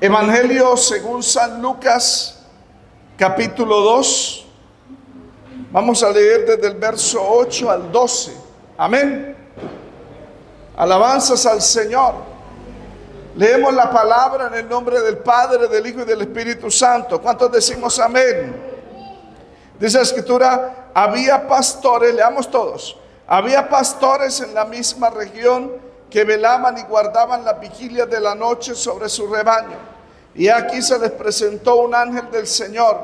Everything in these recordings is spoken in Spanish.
Evangelio según San Lucas, capítulo 2. Vamos a leer desde el verso 8 al 12. Amén. Alabanzas al Señor. Leemos la palabra en el nombre del Padre, del Hijo y del Espíritu Santo. ¿Cuántos decimos amén? Dice la Escritura, había pastores, leamos todos. Había pastores en la misma región que velaban y guardaban la vigilia de la noche sobre su rebaño. Y aquí se les presentó un ángel del Señor,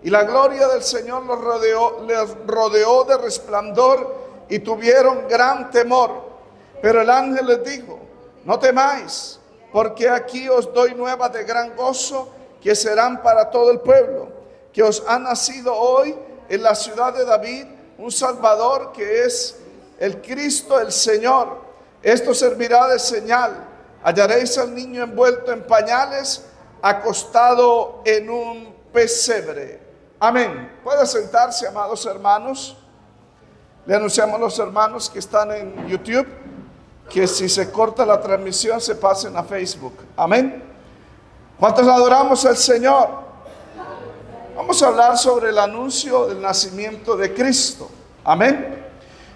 y la gloria del Señor les rodeó de resplandor, y tuvieron gran temor. Pero el ángel les dijo: no temáis, porque aquí os doy nuevas de gran gozo, que serán para todo el pueblo, que os ha nacido hoy en la ciudad de David un Salvador, que es el Cristo, el Señor. Esto servirá de señal: hallaréis al niño envuelto en pañales, acostado en un pesebre. Amén. Puede sentarse, amados hermanos. Le anunciamos a los hermanos que están en YouTube que si se corta la transmisión se pasen a Facebook. Amén. ¿Cuántos adoramos al Señor? Vamos a hablar sobre el anuncio del nacimiento de Cristo. Amén.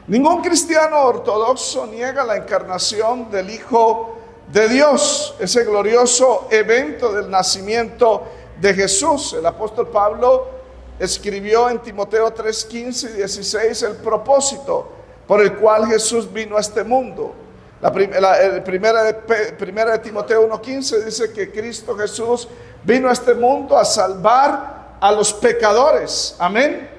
Ningún cristiano ortodoxo niega la encarnación del Hijo de Dios, ese glorioso evento del nacimiento de Jesús. El apóstol Pablo escribió en Timoteo 3:15 y 16 el propósito por el cual Jesús vino a este mundo. Primera de Timoteo 1:15 dice que Cristo Jesús vino a este mundo a salvar a los pecadores. Amén.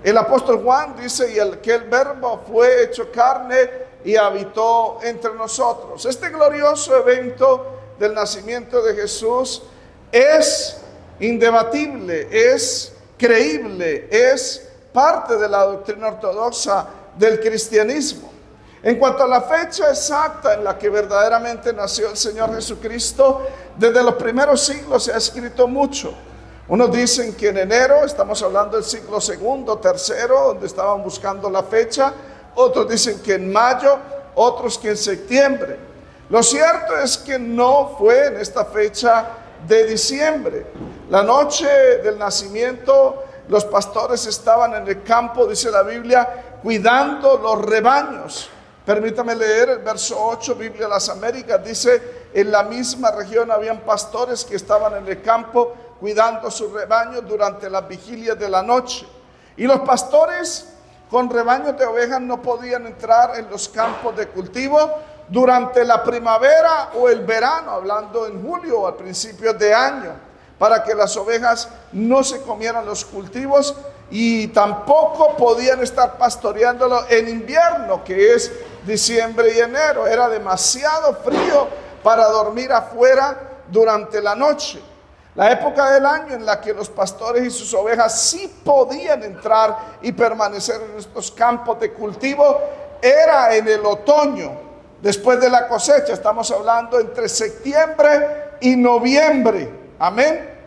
El apóstol Juan dice: que el verbo fue hecho carne y habitó entre nosotros. Este glorioso evento del nacimiento de Jesús es indebatible, es creíble, es parte de la doctrina ortodoxa del cristianismo. En cuanto a la fecha exacta en la que verdaderamente nació el Señor Jesucristo, desde los primeros siglos se ha escrito mucho. Unos dicen que en enero, estamos hablando del siglo segundo, tercero, donde estaban buscando la fecha. Otros dicen que en mayo, otros que en septiembre. Lo cierto es que no fue en esta fecha de diciembre. La noche del nacimiento, los pastores estaban en el campo, dice la Biblia, cuidando los rebaños. Permítame leer el verso 8, Biblia de las Américas, dice: en la misma región habían pastores que estaban en el campo cuidando sus rebaños durante las vigilias de la noche. Y los pastores con rebaños de ovejas no podían entrar en los campos de cultivo durante la primavera o el verano, hablando en julio o al principio de año, para que las ovejas no se comieran los cultivos, y tampoco podían estar pastoreándolo en invierno, que es diciembre y enero. Era demasiado frío para dormir afuera durante la noche. La época del año en la que los pastores y sus ovejas sí podían entrar y permanecer en estos campos de cultivo era en el otoño, después de la cosecha. Estamos hablando entre septiembre y noviembre. Amén.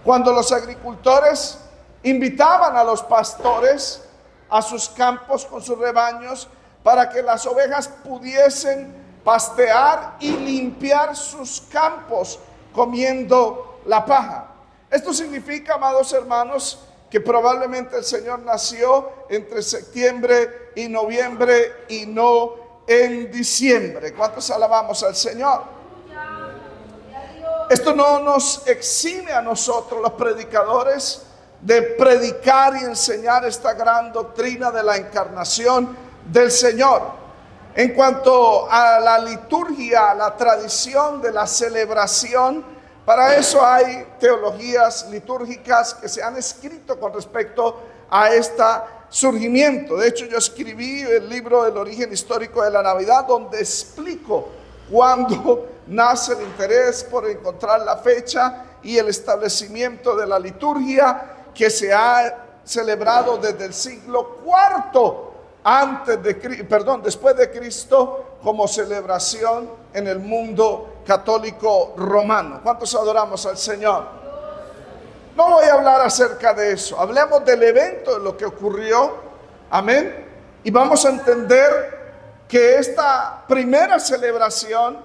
Cuando los agricultores invitaban a los pastores a sus campos con sus rebaños para que las ovejas pudiesen pastear y limpiar sus campos comiendo la paja. Esto significa, amados hermanos, que probablemente el Señor nació entre septiembre y noviembre y no en diciembre. ¿Cuántos alabamos al Señor? Esto no nos exime a nosotros, los predicadores, de predicar y enseñar esta gran doctrina de la encarnación del Señor. En cuanto a la liturgia, a la tradición de la celebración, para eso hay teologías litúrgicas que se han escrito con respecto a este surgimiento. De hecho, yo escribí el libro del origen histórico de la Navidad, donde explico cuándo nace el interés por encontrar la fecha y el establecimiento de la liturgia que se ha celebrado desde el siglo IV después de Cristo, como celebración en el mundo católico romano. ¿Cuántos adoramos al Señor? No voy a hablar acerca de eso. Hablemos del evento, de lo que ocurrió. Amén. Y vamos a entender que esta primera celebración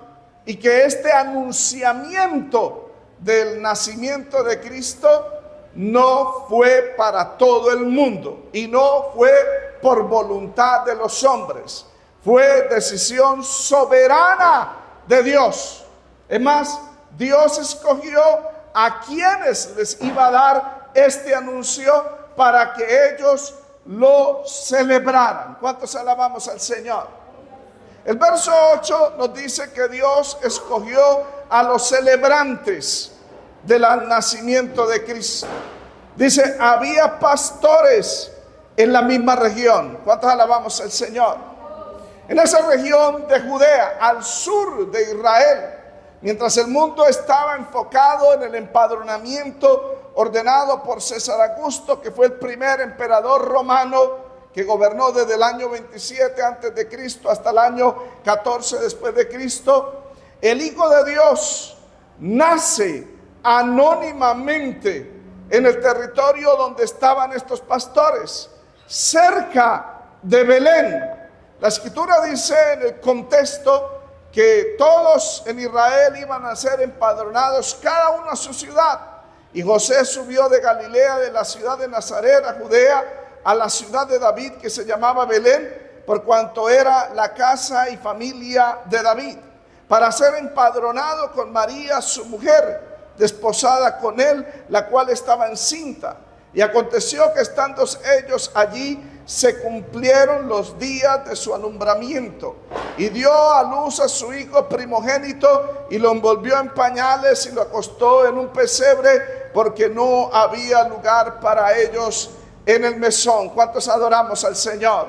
y que este anunciamiento del nacimiento de Cristo no fue para todo el mundo y no fue por voluntad de los hombres. Fue decisión soberana de Dios. Es más, Dios escogió a quienes les iba a dar este anuncio para que ellos lo celebraran. ¿Cuántos alabamos al Señor? El verso 8 nos dice que Dios escogió a los celebrantes del nacimiento de Cristo. Dice, había pastores en la misma región. ¿Cuántos alabamos al Señor? En esa región de Judea, al sur de Israel, mientras el mundo estaba enfocado en el empadronamiento ordenado por César Augusto, que fue el primer emperador romano que gobernó desde el año 27 antes de Cristo hasta el año 14 después de Cristo, el Hijo de Dios nace anónimamente en el territorio donde estaban estos pastores, cerca de Belén. La escritura dice en el contexto que todos en Israel iban a ser empadronados, cada uno a su ciudad. Y José subió de Galilea, de la ciudad de Nazaret a Judea, a la ciudad de David que se llamaba Belén, por cuanto era la casa y familia de David, para ser empadronado con María su mujer, desposada con él, la cual estaba encinta. Y aconteció que estando ellos allí, se cumplieron los días de su alumbramiento, y dio a luz a su hijo primogénito, y lo envolvió en pañales y lo acostó en un pesebre, porque no había lugar para ellos en el mesón. ¿Cuántos adoramos al Señor?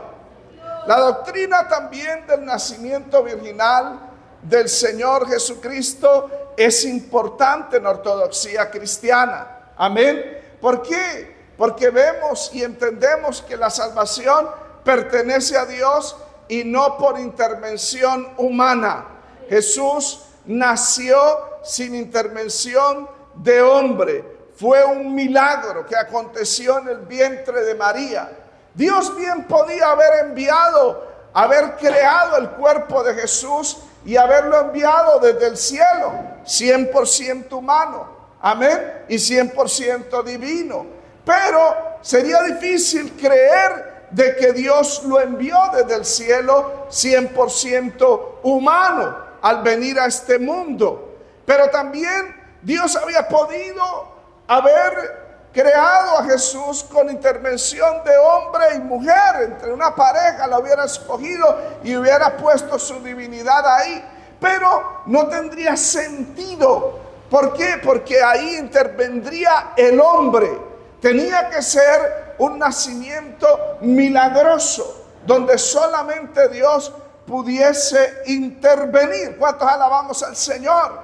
La doctrina también del nacimiento virginal del Señor Jesucristo es importante en la ortodoxia cristiana. Amén. ¿Por qué? Porque vemos y entendemos que la salvación pertenece a Dios y no por intervención humana. Jesús nació sin intervención de hombre. Fue un milagro que aconteció en el vientre de María. Dios bien podía haber creado el cuerpo de Jesús y haberlo enviado desde el cielo, 100% humano, amén, y 100% divino. Pero sería difícil creer de que Dios lo envió desde el cielo 100% humano al venir a este mundo. Pero también Dios había podido haber creado a Jesús con intervención de hombre y mujer, entre una pareja, la hubiera escogido y hubiera puesto su divinidad ahí, pero no tendría sentido. ¿Por qué? Porque ahí intervendría el hombre. Tenía que ser un nacimiento milagroso, donde solamente Dios pudiese intervenir. ¿Cuántos alabamos al Señor?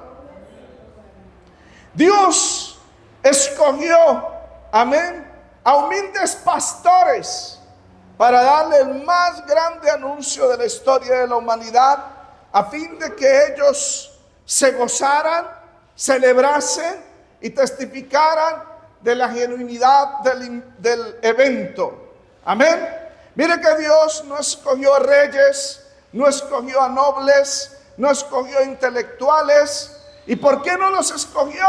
Dios escogió, amén, a humildes pastores para darle el más grande anuncio de la historia de la humanidad, a fin de que ellos se gozaran, celebrasen y testificaran de la genuinidad del evento. Amén. Mire que Dios no escogió a reyes, no escogió a nobles, no escogió a intelectuales. ¿Y por qué no los escogió?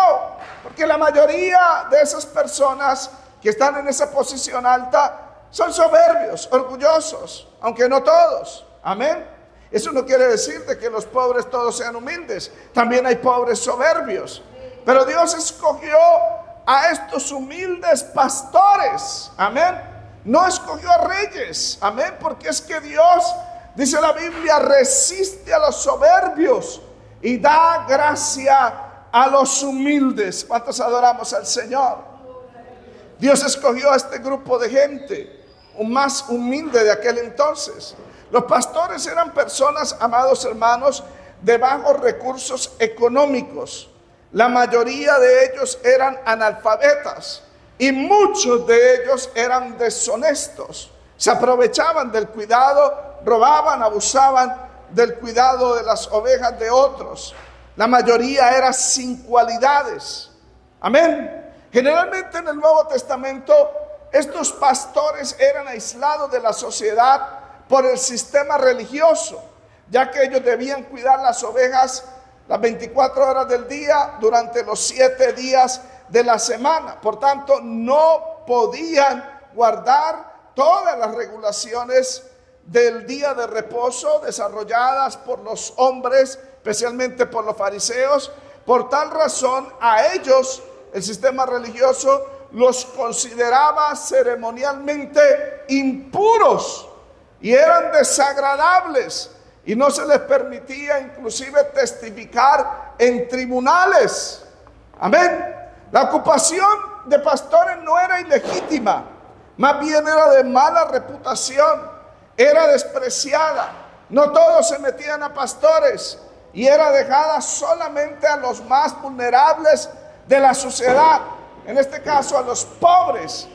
Porque la mayoría de esas personas que están en esa posición alta son soberbios, orgullosos, aunque no todos. Amén. Eso no quiere decir de que los pobres todos sean humildes. También hay pobres soberbios. Pero Dios escogió a estos humildes pastores. Amén. No escogió a reyes. Amén. Porque es que Dios, dice la Biblia, resiste a los soberbios y da gracia a los humildes. ¿Cuántos adoramos al Señor? Dios escogió a este grupo de gente, un más humilde de aquel entonces. Los pastores eran personas, amados hermanos, de bajos recursos económicos. La mayoría de ellos eran analfabetas y muchos de ellos eran deshonestos. Se aprovechaban del cuidado, robaban, abusaban del cuidado de las ovejas de otros. La mayoría era sin cualidades. Amén. Generalmente en el Nuevo Testamento estos pastores eran aislados de la sociedad por el sistema religioso, ya que ellos debían cuidar las ovejas las 24 horas del día durante los 7 días de la semana. Por tanto, no podían guardar todas las regulaciones del día de reposo desarrolladas por los hombres, especialmente por los fariseos. Por tal razón, a ellos el sistema religioso los consideraba ceremonialmente impuros y eran desagradables, y no se les permitía inclusive testificar en tribunales. Amén. La ocupación de pastores no era ilegítima, más bien era de mala reputación, era despreciada. No todos se metían a pastores y era dejada solamente a los más vulnerables de la sociedad, en este caso a los pobres.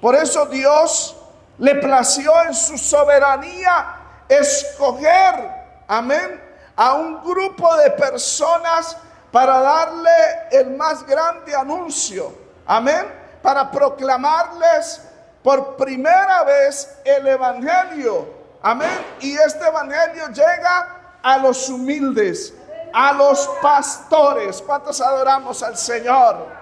Por eso Dios le plació en su soberanía escoger, amén, a un grupo de personas para darle el más grande anuncio, amén, para proclamarles por primera vez el evangelio, amén. Y este evangelio llega a los humildes, a los pastores. ¿Cuántos adoramos al Señor?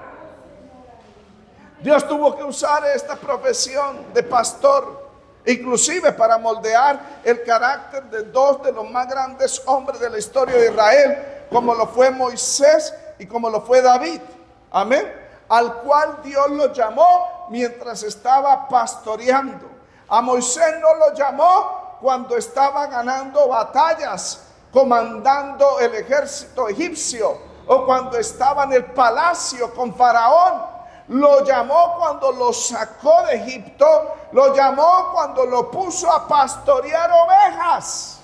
Dios tuvo que usar esta profesión de pastor, inclusive para moldear el carácter de dos de los más grandes hombres de la historia de Israel, como lo fue Moisés y como lo fue David, amén, al cual Dios lo llamó mientras estaba pastoreando. A Moisés no lo llamó cuando estaba ganando batallas, comandando el ejército egipcio, o cuando estaba en el palacio con Faraón. Lo llamó cuando lo sacó de Egipto, lo llamó cuando lo puso a pastorear ovejas.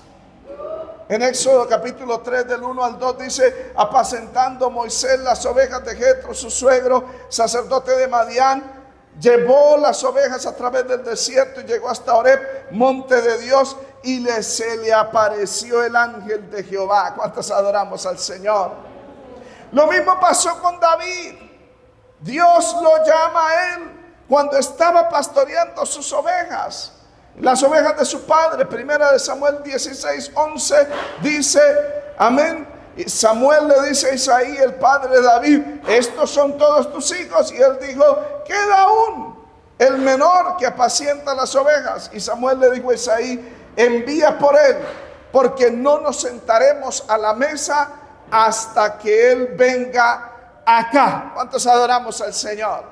En Éxodo capítulo 3 del 1 al 2 dice: apacentando Moisés las ovejas de Jetro, su suegro, sacerdote de Madián, llevó las ovejas a través del desierto y llegó hasta Horeb, monte de Dios, y se le apareció el ángel de Jehová. ¿Cuántos adoramos al Señor? Lo mismo pasó con David. Dios lo llama a él cuando estaba pastoreando sus ovejas, las ovejas de su padre. Primera de Samuel 16:11 dice, amén, y Samuel le dice a Isaí, el padre de David: estos son todos tus hijos. Y él dijo: queda aún el menor que apacienta las ovejas. Y Samuel le dijo a Isaí: envía por él, porque no nos sentaremos a la mesa hasta que él venga acá. ¿Cuántos adoramos al Señor?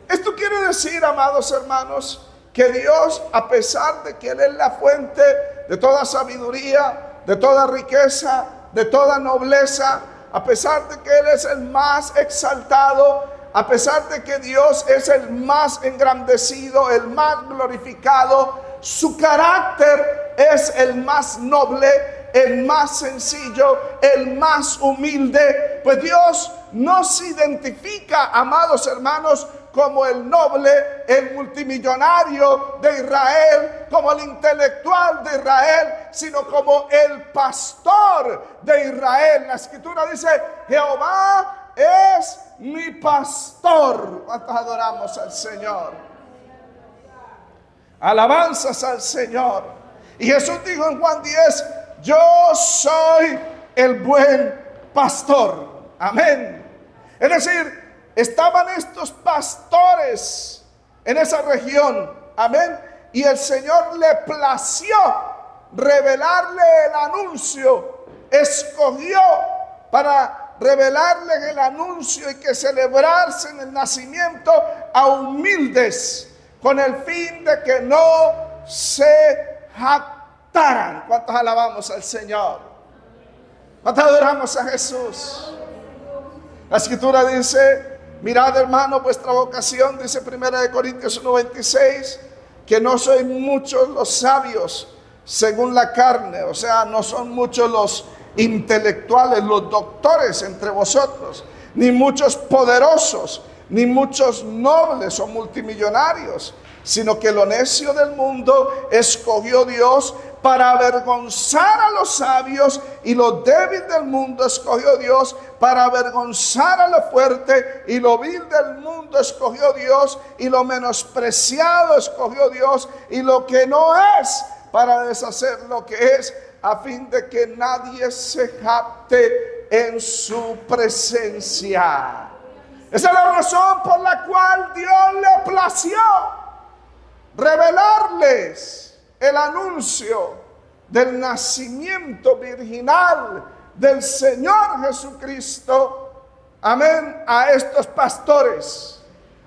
Esto quiere decir, amados hermanos, que Dios, a pesar de que Él es la fuente de toda sabiduría, de toda riqueza, de toda nobleza, a pesar de que Él es el más exaltado, a pesar de que Dios es el más engrandecido, el más glorificado, su carácter es el más noble, el más sencillo, el más humilde. Pues Dios no se identifica, amados hermanos, como el noble, el multimillonario de Israel, como el intelectual de Israel, sino como el pastor de Israel. La escritura dice: Jehová es mi pastor. ¿Cuántos adoramos al Señor? Alabanzas al Señor. Y Jesús dijo en Juan 10: yo soy el buen pastor. Amén. Es decir, estaban estos pastores en esa región, amén, y el Señor le plació revelarle el anuncio, escogió para revelarles el anuncio y que celebrasen el nacimiento a humildes, con el fin de que no se jactaran. ¿Cuántos alabamos al Señor? ¿Cuántos adoramos a Jesús? La escritura dice: mirad, hermano, vuestra vocación, dice 1 Corintios 1:26, que no sois muchos los sabios según la carne, o sea, no son muchos los intelectuales, los doctores entre vosotros, ni muchos poderosos, ni muchos nobles o multimillonarios, sino que lo necio del mundo escogió Dios para avergonzar a los sabios, y lo débil del mundo escogió Dios para avergonzar a lo fuerte, y lo vil del mundo escogió Dios, y lo menospreciado escogió Dios, y lo que no es, para deshacer lo que es, a fin de que nadie se jacte en su presencia. Esa es la razón por la cual Dios le plació revelarles el anuncio del nacimiento virginal del Señor Jesucristo, amén, a estos pastores,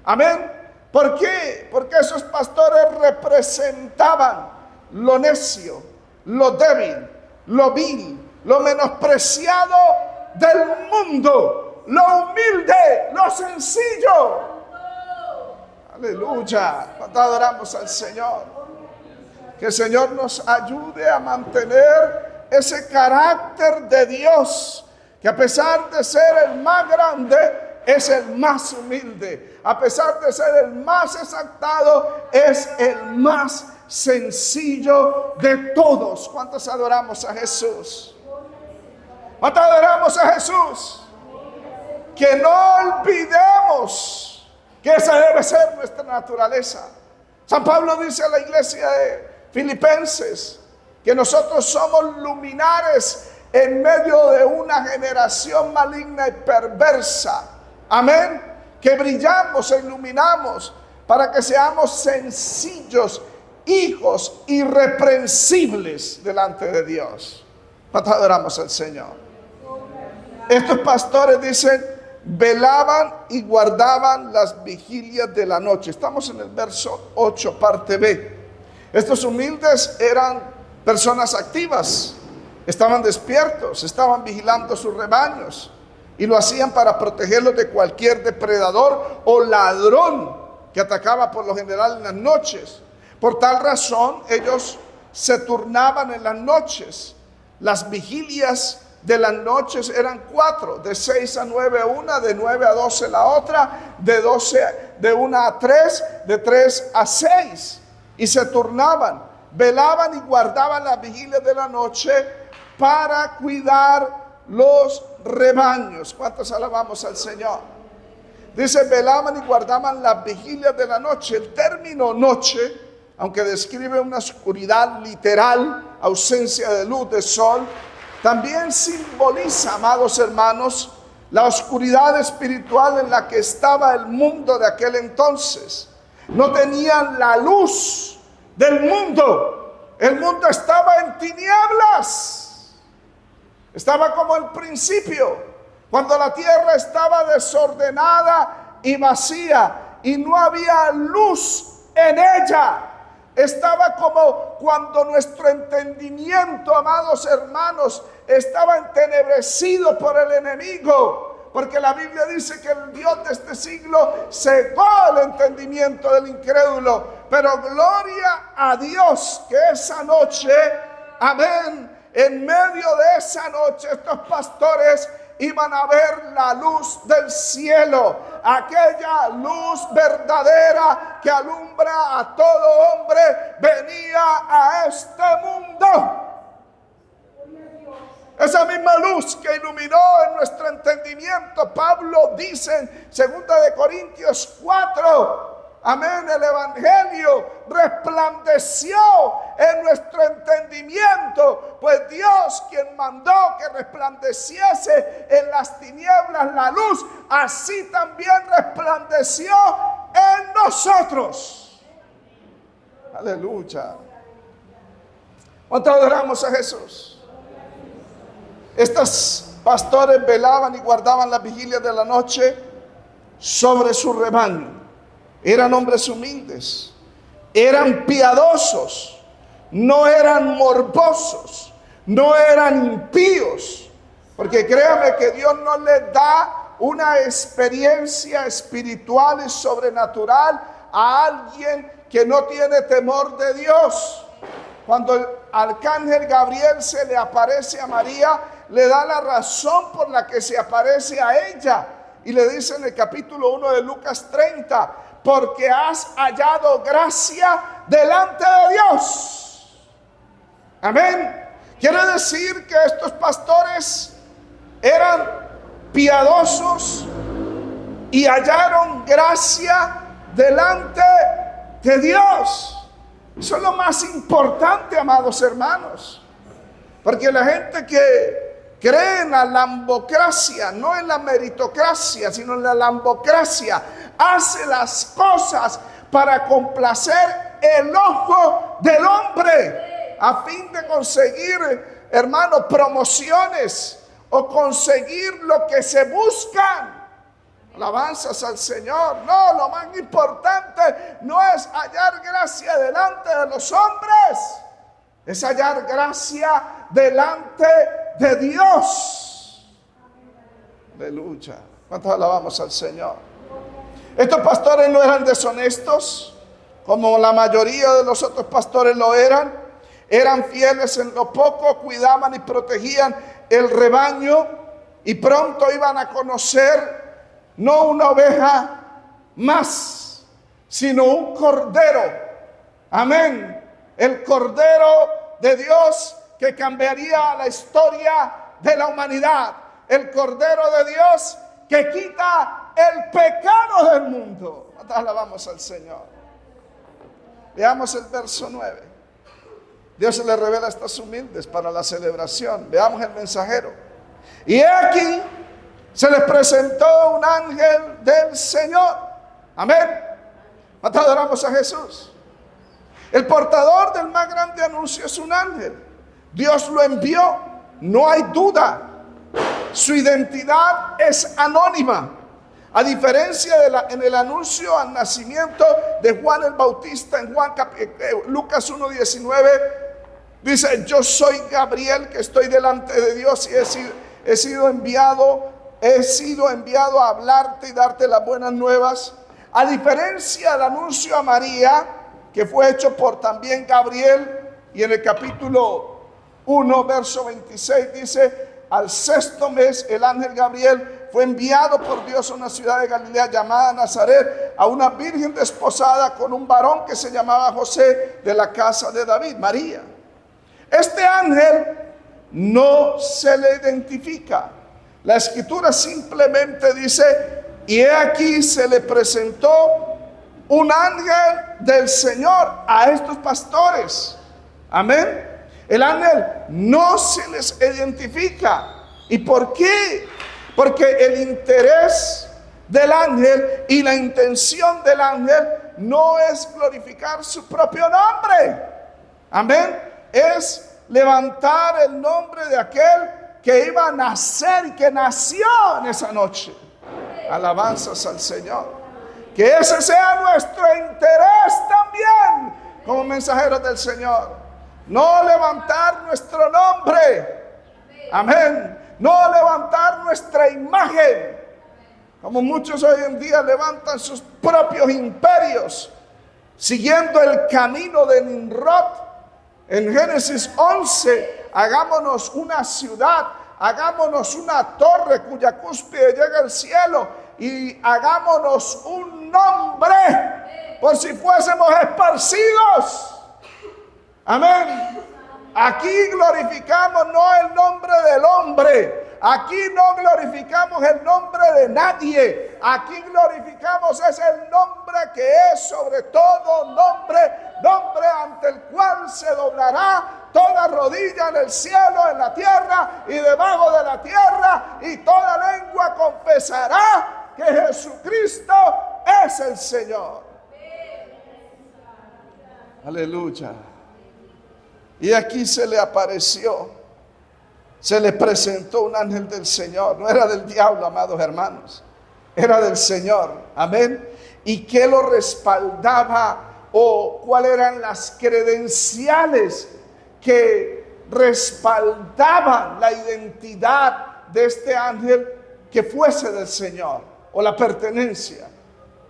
amén. ¿Por qué? Porque esos pastores representaban lo necio, lo débil, lo vil, lo menospreciado del mundo, lo humilde, lo sencillo. Aleluya. ¿Cuánto adoramos al Señor? Que el Señor nos ayude a mantener ese carácter de Dios, que a pesar de ser el más grande, es el más humilde. A pesar de ser el más exaltado, es el más sencillo de todos. ¿Cuántos adoramos a Jesús? ¿Cuántos adoramos a Jesús? Que no olvidemos que esa debe ser nuestra naturaleza. San Pablo dice a la iglesia de Filipenses que nosotros somos luminares en medio de una generación maligna y perversa. Amén. Que brillamos e iluminamos para que seamos sencillos, hijos irreprensibles delante de Dios. ¿Cuántos adoramos al Señor? Estos pastores dicen, velaban y guardaban las vigilias de la noche. Estamos en el verso 8, parte B. Estos humildes eran personas activas, estaban despiertos, estaban vigilando sus rebaños y lo hacían para protegerlos de cualquier depredador o ladrón que atacaba por lo general en las noches. Por tal razón, ellos se turnaban en las noches. Las vigilias de las noches eran 4, de 6 a 9 una, de 9 a 12 la otra, de 1 a 3, de 3 a 6. Y se turnaban, velaban y guardaban las vigilias de la noche para cuidar los rebaños. ¿Cuántos alabamos al Señor? Dice, velaban y guardaban las vigilias de la noche. El término noche, aunque describe una oscuridad literal, ausencia de luz, de sol, también simboliza, amados hermanos, la oscuridad espiritual en la que estaba el mundo de aquel entonces. No tenían la luz del mundo. El mundo estaba en tinieblas. Estaba como el principio, cuando la tierra estaba desordenada y vacía y no había luz en ella. Estaba como cuando nuestro entendimiento, amados hermanos, estaba entenebrecido por el enemigo. Porque la Biblia dice que el Dios de este siglo cegó el entendimiento del incrédulo. Pero gloria a Dios que esa noche, amén, en medio de esa noche estos pastores iban a ver la luz del cielo, aquella luz verdadera que alumbra a todo hombre, venía a este mundo. Esa misma luz que iluminó en nuestro entendimiento, Pablo dice en 2 Corintios 4, amén, el evangelio resplandeció en nuestro entendimiento, pues Dios, quien mandó que resplandeciese en las tinieblas la luz, así también resplandeció en nosotros. Aleluya. ¿Cuánto adoramos a Jesús? Estos pastores velaban y guardaban las vigilias de la noche sobre su rebaño. Eran hombres humildes, eran piadosos, no eran morbosos, no eran impíos. Porque créame que Dios no les da una experiencia espiritual y sobrenatural a alguien que no tiene temor de Dios. Cuando el arcángel Gabriel se le aparece a María, le da la razón por la que se aparece a ella. Y le dice en el capítulo 1 de Lucas 30, porque has hallado gracia delante de Dios. Amén. Quiere decir que estos pastores eran piadosos y hallaron gracia delante de Dios. Eso es lo más importante, amados hermanos. Porque la gente que cree en la lambocracia, no en la meritocracia, sino en la lambocracia. Hace las cosas para complacer el ojo del hombre, a fin de conseguir, hermano, promociones o conseguir lo que se buscan. Alabanzas al Señor. No, lo más importante no es hallar gracia delante de los hombres, es hallar gracia delante de Dios. Aleluya. ¿Cuántos alabamos al Señor? Estos pastores no eran deshonestos, como la mayoría de los otros pastores lo eran. Eran fieles en lo poco, cuidaban y protegían el rebaño, y pronto iban a conocer no una oveja más, sino un cordero. Amén. El cordero de Dios que cambiaría la historia de la humanidad. El cordero de Dios que quita el pecado del mundo. Alabamos al Señor. Veamos el verso 9. Dios se le revela a estas humildes para la celebración. Veamos el mensajero. Y he aquí, se les presentó un ángel del Señor. Amén. ¿Cuántos adoramos a Jesús? El portador del más grande anuncio es un ángel. Dios lo envió, no hay duda. Su identidad es anónima. A diferencia en el anuncio al nacimiento de Juan el Bautista en Lucas 1:19, dice: yo soy Gabriel, que estoy delante de Dios y he sido enviado a hablarte y darte las buenas nuevas. A diferencia del anuncio a María, que fue hecho por también Gabriel, y en el capítulo 1, verso 26 dice: al sexto mes el ángel Gabriel fue enviado por Dios a una ciudad de Galilea llamada Nazaret, a una virgen desposada con un varón que se llamaba José, de la casa de David, María. Este ángel no se le identifica. La escritura simplemente dice: y he aquí se le presentó un ángel del Señor a estos pastores. Amén. El ángel no se les identifica. ¿Y por qué? Porque el interés del ángel y la intención del ángel no es glorificar su propio nombre. Amén. Es levantar el nombre de aquel que iba a nacer y que nació en esa noche. Alabanzas al Señor. Que ese sea nuestro interés también como mensajeros del Señor. No levantar nuestro nombre. Amén. No levantar nuestra imagen, como muchos hoy en día levantan sus propios imperios, siguiendo el camino de Nimrod. En Génesis 11, hagámonos una ciudad, hagámonos una torre cuya cúspide llega al cielo, y hagámonos un nombre por si fuésemos esparcidos. Amén. Aquí glorificamos no el nombre del hombre. Aquí no glorificamos el nombre de nadie. Aquí glorificamos es el nombre que es sobre todo nombre, nombre ante el cual se doblará toda rodilla en el cielo, en la tierra y debajo de la tierra, y toda lengua confesará que Jesucristo es el Señor. Aleluya. Y aquí se le apareció, se le presentó un ángel del Señor. No era del diablo, amados hermanos, era del Señor. Amén. ¿Y qué lo respaldaba? ¿O cuáles eran las credenciales que respaldaban la identidad de este ángel que fuese del Señor, o la pertenencia?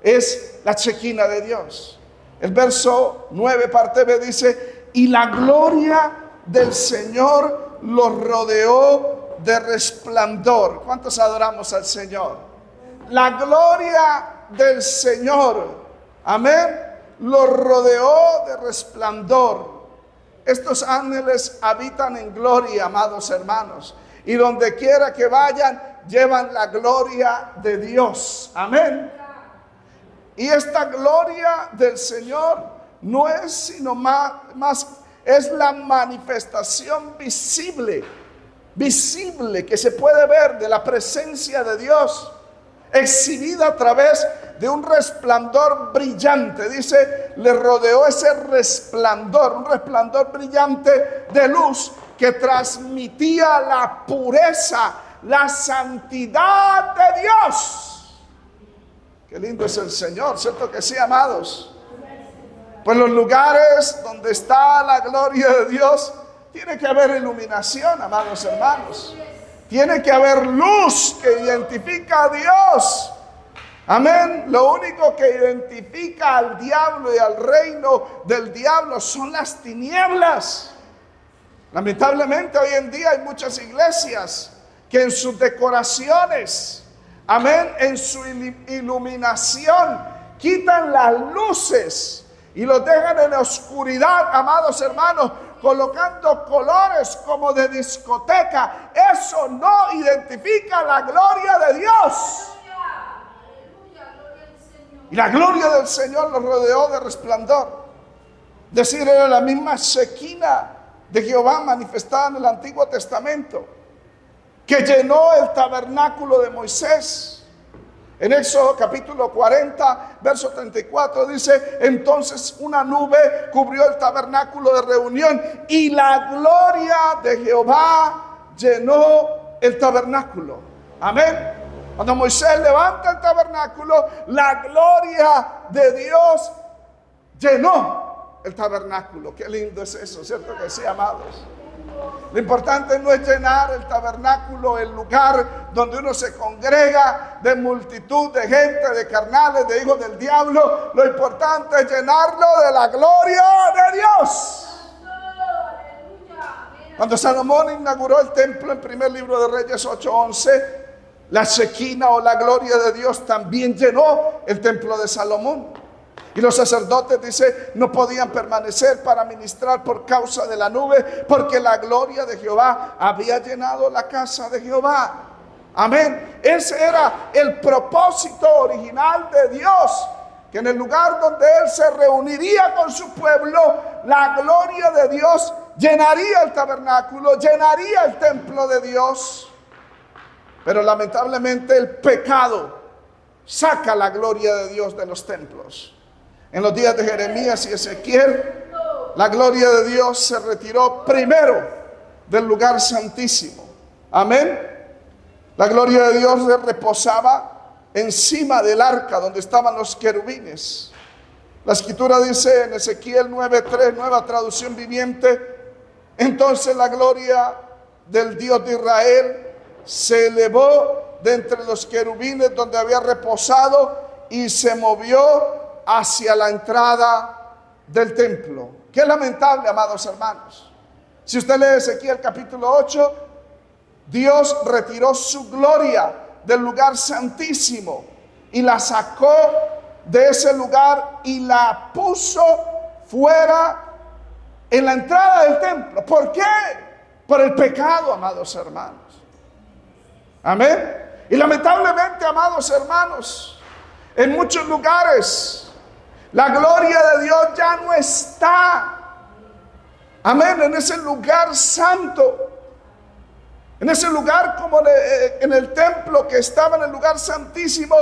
Es la chequina de Dios. El verso 9, parte B, dice: y la gloria del Señor los rodeó de resplandor. ¿Cuántos adoramos al Señor? La gloria del Señor, amén, los rodeó de resplandor. Estos ángeles habitan en gloria, amados hermanos, y donde quiera que vayan, llevan la gloria de Dios. Amén. Y esta gloria del Señor no es sino más es la manifestación visible visible que se puede ver de la presencia de Dios, exhibida a través de un resplandor brillante. Dice, le rodeó ese resplandor, un resplandor brillante de luz que transmitía la pureza, la santidad de Dios. Qué lindo es el Señor, ¿cierto que sí, amados? Pues los lugares donde está la gloria de Dios, tiene que haber iluminación, amados hermanos. Tiene que haber luz que identifica a Dios. Amén. Lo único que identifica al diablo y al reino del diablo son las tinieblas. Lamentablemente hoy en día hay muchas iglesias que en sus decoraciones, amén, en su iluminación, quitan las luces y los dejan en oscuridad, amados hermanos, colocando colores como de discoteca. Eso no identifica la gloria de Dios. Y la gloria del Señor los rodeó de resplandor. Decir, era la misma Shekinah de Jehová manifestada en el Antiguo Testamento, que llenó el tabernáculo de Moisés. En Éxodo capítulo 40, verso 34 dice, entonces una nube cubrió el tabernáculo de reunión y la gloria de Jehová llenó el tabernáculo. Amén. Cuando Moisés levanta el tabernáculo, la gloria de Dios llenó el tabernáculo. Qué lindo es eso, ¿cierto que sí, amados? Lo importante no es llenar el tabernáculo, el lugar donde uno se congrega de multitud de gente, de carnales, de hijos del diablo. Lo importante es llenarlo de la gloria de Dios. Cuando Salomón inauguró el templo en primer libro de Reyes 8:11, la Shekinah o la gloria de Dios también llenó el templo de Salomón. Y los sacerdotes, dice, no podían permanecer para ministrar por causa de la nube, porque la gloria de Jehová había llenado la casa de Jehová. Amén. Ese era el propósito original de Dios, que en el lugar donde Él se reuniría con su pueblo, la gloria de Dios llenaría el tabernáculo, llenaría el templo de Dios. Pero lamentablemente el pecado saca la gloria de Dios de los templos. En los días de Jeremías y Ezequiel, la gloria de Dios se retiró primero del lugar santísimo. Amén. La gloria de Dios reposaba encima del arca donde estaban los querubines. La escritura dice en Ezequiel 9:3, nueva traducción viviente, entonces la gloria del Dios de Israel se elevó de entre los querubines donde había reposado y se movió hacia la entrada del templo. Qué lamentable, amados hermanos. Si usted lee Ezequiel capítulo 8, Dios retiró su gloria del lugar santísimo y la sacó de ese lugar y la puso fuera en la entrada del templo. ¿Por qué? Por el pecado, amados hermanos. Amén. Y lamentablemente, amados hermanos, en muchos lugares la gloria de Dios ya no está. Amén. En ese lugar santo. En ese lugar como en el templo que estaba en el lugar santísimo,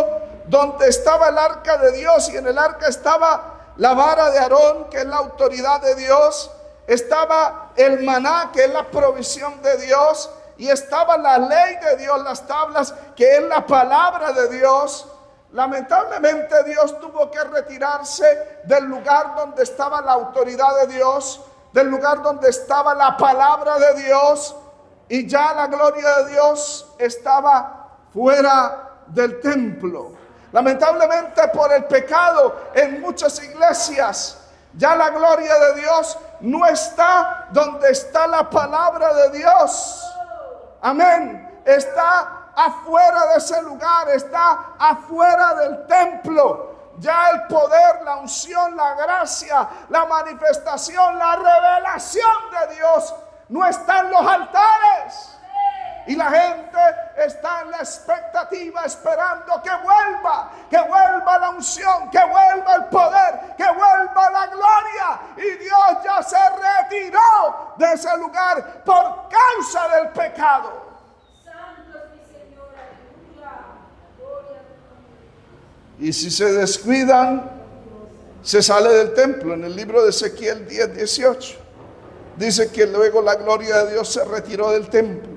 donde estaba el arca de Dios, y en el arca estaba la vara de Aarón, que es la autoridad de Dios. Estaba el maná, que es la provisión de Dios. Y estaba la ley de Dios, las tablas, que es la palabra de Dios. Lamentablemente Dios tuvo que retirarse del lugar donde estaba la autoridad de Dios, del lugar donde estaba la palabra de Dios, y ya la gloria de Dios estaba fuera del templo. Lamentablemente por el pecado en muchas iglesias, ya la gloria de Dios no está donde está la palabra de Dios. Amén. Está afuera de ese lugar, está afuera del templo. Ya el poder, la unción, la gracia, la manifestación, la revelación de Dios no está en los altares. Y la gente está en la expectativa, esperando que vuelva la unción, que vuelva el poder, que vuelva la gloria. Y Dios ya se retiró de ese lugar por causa del pecado. pecado. Santo es mi Señor, aleluya. Gloria a tu Y si se descuidan, se sale del templo. En el libro de Ezequiel 10:18 dice que luego la gloria de Dios se retiró del templo.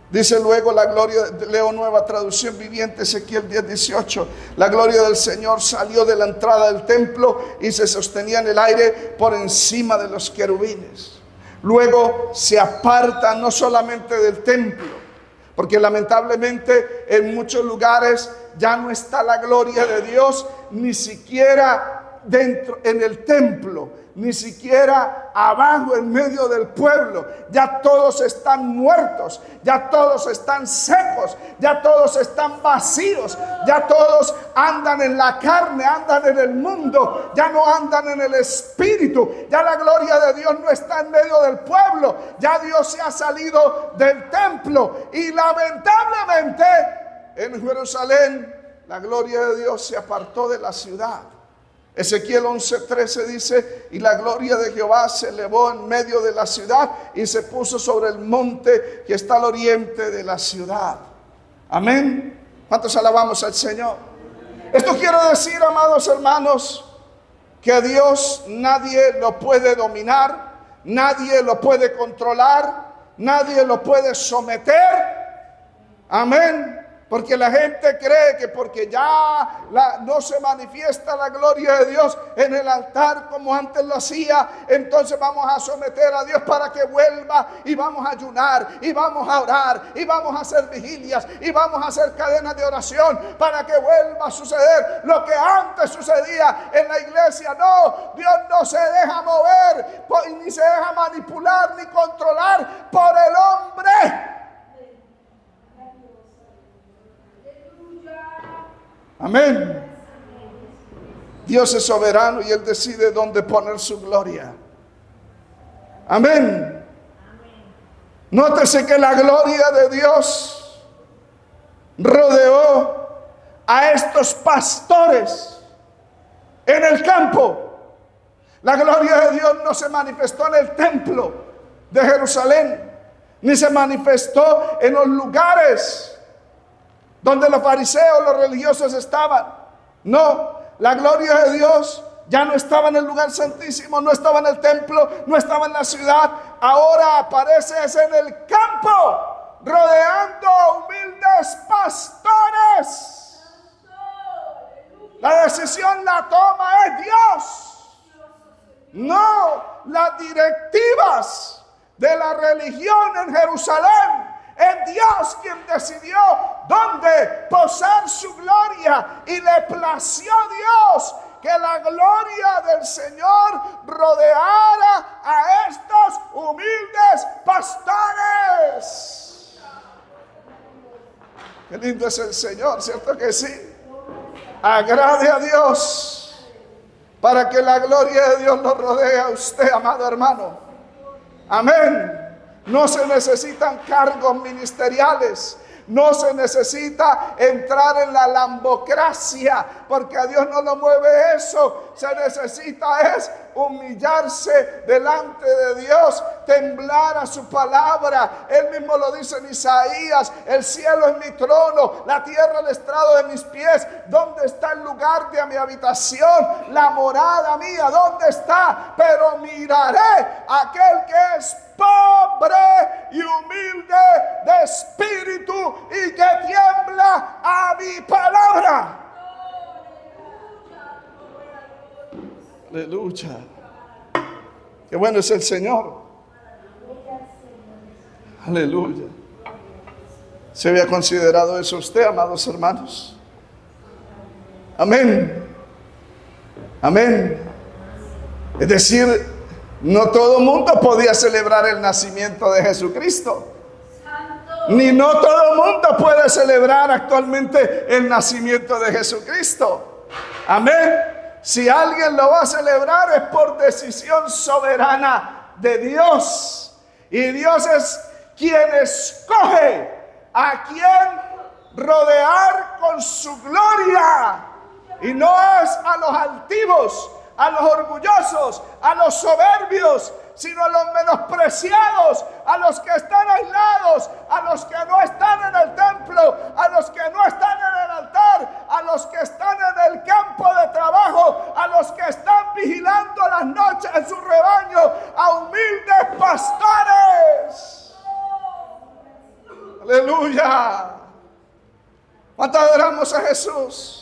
Dice luego la gloria, leo Nueva Traducción Viviente, Ezequiel 10:18, la gloria del Señor salió de la entrada del templo y se sostenía en el aire por encima de los querubines. Luego se aparta no solamente del templo, porque lamentablemente en muchos lugares ya no está la gloria de Dios, ni siquiera dentro en el templo, ni siquiera abajo en medio del pueblo. Ya todos están muertos, ya todos están secos, ya todos están vacíos, ya todos andan en la carne, andan en el mundo, ya no andan en el espíritu. Ya la gloria de Dios no está en medio del pueblo, ya Dios se ha salido del templo. Y lamentablemente en Jerusalén la gloria de Dios se apartó de la ciudad. Ezequiel 11:13 dice: y la gloria de Jehová se elevó en medio de la ciudad y se puso sobre el monte que está al oriente de la ciudad. Amén. ¿Cuántos alabamos al Señor? Esto quiere decir, amados hermanos, que a Dios nadie lo puede dominar, nadie lo puede controlar, nadie lo puede someter. Amén. Porque la gente cree que porque ya no se manifiesta la gloria de Dios en el altar como antes lo hacía, entonces vamos a someter a Dios para que vuelva, y vamos a ayunar, y vamos a orar, y vamos a hacer vigilias, y vamos a hacer cadenas de oración para que vuelva a suceder lo que antes sucedía en la iglesia. No, Dios no se deja mover, ni se deja manipular ni controlar por el hombre. Amén. Dios es soberano y Él decide dónde poner su gloria. Amén. Nótese que la gloria de Dios rodeó a estos pastores en el campo. La gloria de Dios no se manifestó en el templo de Jerusalén, ni se manifestó en los lugares donde los fariseos, los religiosos estaban. No, la gloria de Dios ya no estaba en el lugar santísimo, no estaba en el templo, no estaba en la ciudad. Ahora aparece en el campo, rodeando humildes pastores. La decisión la toma es Dios, no las directivas de la religión en Jerusalén. Es Dios quien decidió dónde posar su gloria, y le plació a Dios que la gloria del Señor rodeara a estos humildes pastores. Qué lindo es el Señor, ¿cierto que sí? Agrade a Dios para que la gloria de Dios lo rodee a usted, amado hermano. Amén. No se necesitan cargos ministeriales, no se necesita entrar en la lambocracia, porque a Dios no lo mueve eso. Se necesita es humillarse delante de Dios, temblar a su palabra. Él mismo lo dice en Isaías: el cielo es mi trono, la tierra el estrado de mis pies. ¿Dónde está el lugar de mi habitación? La morada mía, ¿dónde está? Pero miraré a aquel que es pobre y humilde de espíritu y que tiembla a mi palabra. Aleluya. Qué bueno es el Señor. Aleluya. ¿Se había considerado eso usted, amados hermanos? Amén. Amén. Es decir, no todo el mundo podía celebrar el nacimiento de Jesucristo. Ni no todo el mundo puede celebrar actualmente el nacimiento de Jesucristo. Amén. Si alguien lo va a celebrar es por decisión soberana de Dios. Y Dios es quien escoge a quien rodear con su gloria. Y no es a los altivos, a los orgullosos, a los soberbios, sino a los menospreciados, a los que están aislados, a los que no están en el templo, a los que no están en el altar, a los que están en el campo de trabajo, a los que están vigilando las noches en su rebaño, a humildes pastores. Aleluya. ¿Cuánto adoramos a Jesús?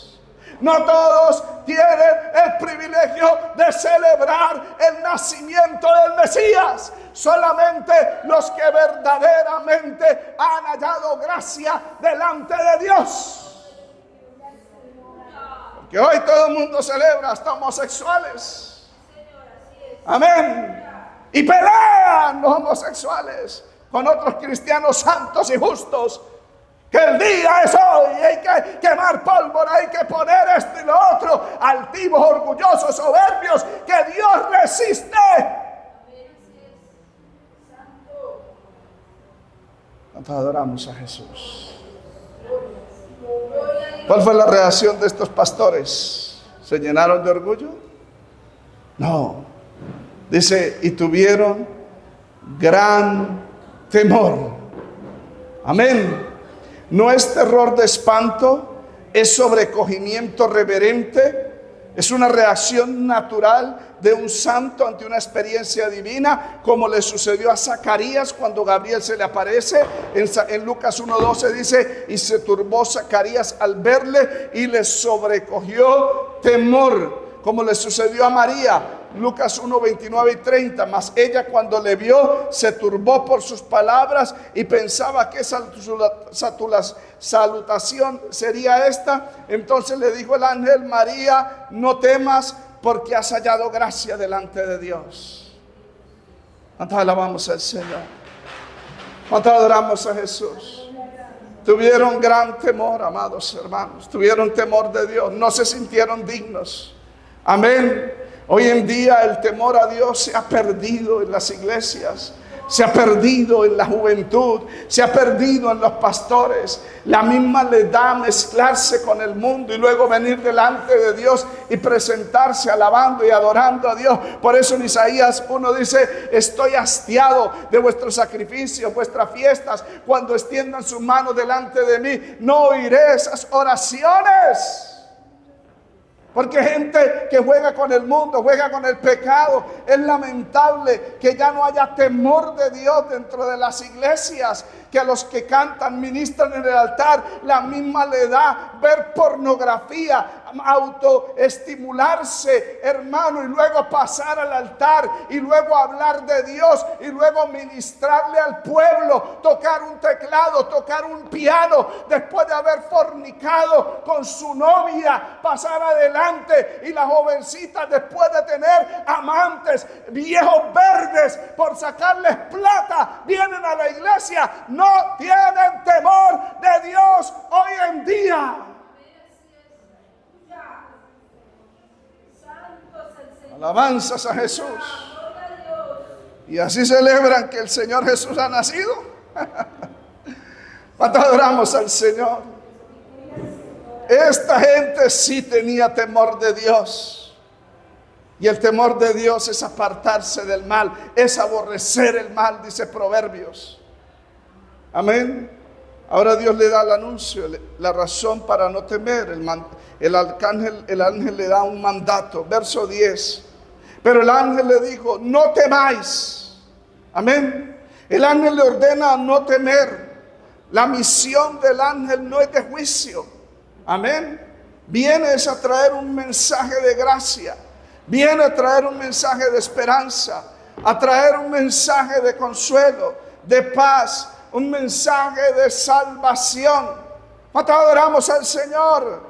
No todos tienen el privilegio de celebrar el nacimiento del Mesías. Solamente los que verdaderamente han hallado gracia delante de Dios. Porque hoy todo el mundo celebra hasta homosexuales. Amén. Y pelean los homosexuales con otros cristianos santos y justos. Que el día es hoy, hay que quemar pólvora, hay que poner esto y lo otro, altivos, orgullosos, soberbios, que Dios resiste. ¿Cuántos adoramos a Jesús? ¿Cuál fue la reacción de estos pastores? ¿Se llenaron de orgullo? No. Dice, y tuvieron gran temor. Amén. No es terror de espanto, es sobrecogimiento reverente, es una reacción natural de un santo ante una experiencia divina, como le sucedió a Zacarías cuando Gabriel se le aparece. En Lucas 1:12 dice, y se turbó Zacarías al verle y le sobrecogió temor, como le sucedió a María. Lucas 1:29 y 30, mas ella cuando le vio se turbó por sus palabras y pensaba que salutación sería esta. Entonces le dijo el ángel, María, no temas, porque has hallado gracia delante de Dios. ¿Cuántos alabamos al Señor? ¿Cuántos adoramos a Jesús? Tuvieron gran temor, amados hermanos. Tuvieron temor de Dios, no se sintieron dignos. Amén. Hoy en día el temor a Dios se ha perdido en las iglesias, se ha perdido en la juventud, se ha perdido en los pastores. La misma le da mezclarse con el mundo y luego venir delante de Dios y presentarse alabando y adorando a Dios. Por eso en Isaías 1 dice, estoy hastiado de vuestros sacrificios, vuestras fiestas. Cuando extiendan sus manos delante de mí, no oiré esas oraciones. Porque gente que juega con el mundo, juega con el pecado. Es lamentable que ya no haya temor de Dios dentro de las iglesias. Que a los que cantan, ministran en el altar, la misma le da ver pornografía, autoestimularse, hermano, y luego pasar al altar, y luego hablar de Dios, y luego ministrarle al pueblo, tocar un teclado, tocar un piano, después de haber fornicado con su novia, pasar adelante, y las jovencitas después de tener amantes, viejos verdes, por sacarles plata, vienen a la iglesia. No tienen temor de Dios hoy en día. Alabanzas a Jesús. Y así celebran que el Señor Jesús ha nacido. ¿Cuánto adoramos al Señor? Esta gente sí tenía temor de Dios. Y el temor de Dios es apartarse del mal, es aborrecer el mal, dice Proverbios. Amén. Ahora Dios le da el anuncio, la razón para no temer. El ángel le da un mandato. Verso 10. Pero el ángel le dijo, no temáis. Amén. El ángel le ordena no temer. La misión del ángel no es de juicio. Amén. Viene a traer un mensaje de gracia. Viene a traer un mensaje de esperanza. A traer un mensaje de consuelo, de paz. Un mensaje de salvación. ¿Cuántos adoramos al Señor?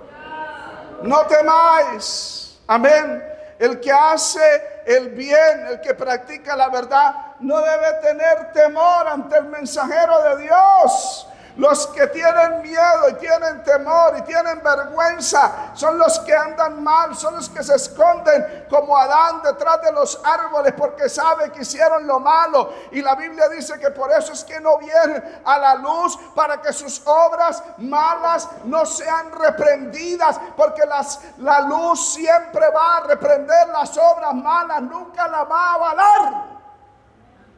No temáis. Amén. El que hace el bien, el que practica la verdad, no debe tener temor ante el mensajero de Dios. Los que tienen miedo y tienen temor y tienen vergüenza son los que andan mal, son los que se esconden como Adán detrás de los árboles porque sabe que hicieron lo malo. Y la Biblia dice que por eso es que no vienen a la luz, para que sus obras malas no sean reprendidas, porque la luz siempre va a reprender las obras malas, nunca la va a avalar.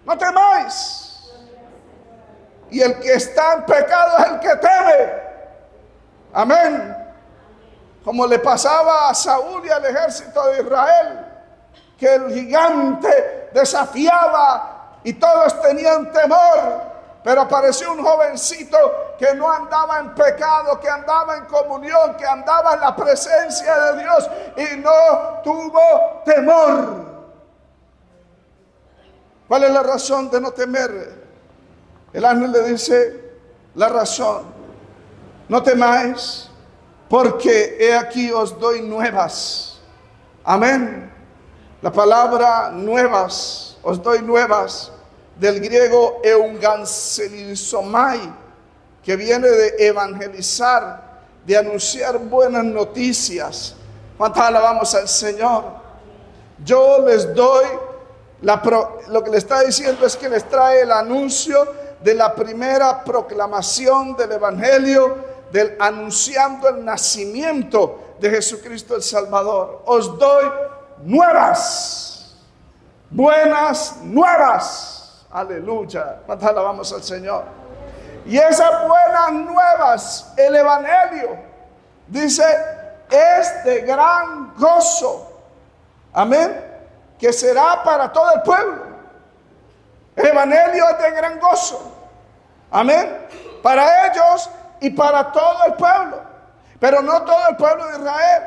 No temáis. Y el que está en pecado es el que teme. Amén. Como le pasaba a Saúl y al ejército de Israel, que el gigante desafiaba y todos tenían temor. Pero apareció un jovencito que no andaba en pecado, que andaba en comunión, que andaba en la presencia de Dios y no tuvo temor. ¿Cuál es la razón de no temer? El ángel le dice la razón: no temáis, porque he aquí os doy nuevas. Amén. La palabra nuevas, os doy nuevas, del griego eungangelizomai, que viene de evangelizar, de anunciar buenas noticias. ¿Cuántas alabamos al Señor? Yo les doy, lo que le está diciendo es que les trae el anuncio de la primera proclamación del evangelio, anunciando el nacimiento de Jesucristo el Salvador. Os doy nuevas, buenas nuevas. Aleluya. ¿Cuántas alabamos al Señor? Y esas buenas nuevas, el evangelio, dice, es de gran gozo. Amén. Que será para todo el pueblo. El evangelio es de gran gozo. Amén. Para ellos y para todo el pueblo. Pero no todo el pueblo de Israel.